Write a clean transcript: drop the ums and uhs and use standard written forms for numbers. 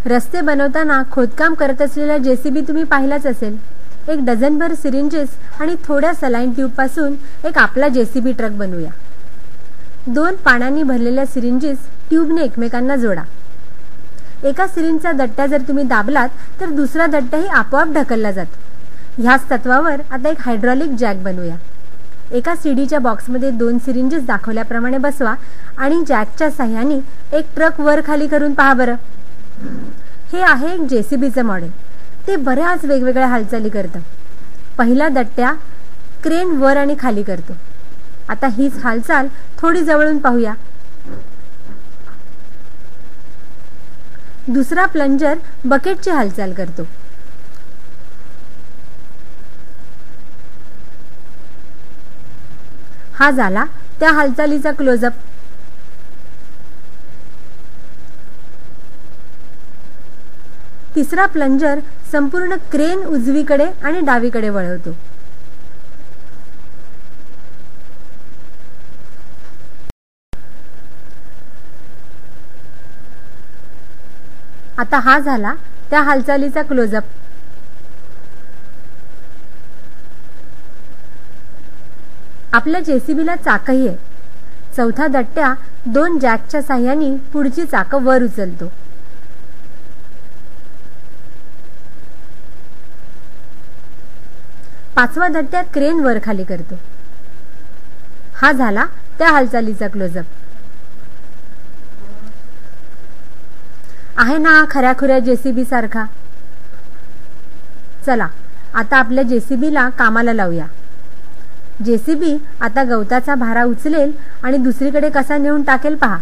रस्ते बनवताना खोदकाम करत असलेला जेसीबी तुम्ही पाहिलाच असेल. एक डझनभर सिरिंजेस आणि थोड्या सलाईन ट्यूबपासून एक आपला जेसीबी ट्रक बनवूया. 2 पाण्याने भरलेल्या सिरिंजेस ट्यूबने एकमेकांना जोडा. एका सिरिंजचा दट्ट्या जर तुम्ही दाबलात तर दुसरा दट्ट्याही आपोआप ढकलला जातो. ह्याच तत्वावर आता एक हायड्रॉलिक जॅक बनवूया. एका सीडीच्या बॉक्समध्ये 2 सिरिंजेस दाखवल्याप्रमाणे बसवा आणि जॅकच्या साह्याने एक ट्रक वर खाली करून पहा बरं. हे आहे एक जेसीबीचं मॉडेल. ते बऱ्याच वेगवेगळ्या हालचाली करतं. पहिला दट्ट्या क्रेन वर आणि खाली करतो. आता हीच हालचाल थोडी जवळून पाहूया. दुसरा प्लंजर बकेटची हालचाल करतो. हा झाला त्या हालचालीचा क्लोजअप. तिसरा प्लंजर संपूर्ण क्रेन उजवीकडे आणि डावीकडे वळवतो. आता हा झाला त्या हालचालीचा क्लोजअप. आपल्या जेसीबीला चाकही आहे. चौथा दट्ट्या 2 जॅकच्या साह्याने पुढची चाकं वर उचलतो. पाचवा दट्ट्या क्रेन वर खाली करतो. हा झाला त्या हालचालीचा क्लोजअप. आहे ना खऱ्याखुऱ्या जेसीबी सारखा. चला आता आपल्या जेसीबीला कामाला लावूया. जेसीबी आता गवताचा भारा उचलेल आणि दुसरीकडे कसा नेऊन टाकेल पहा.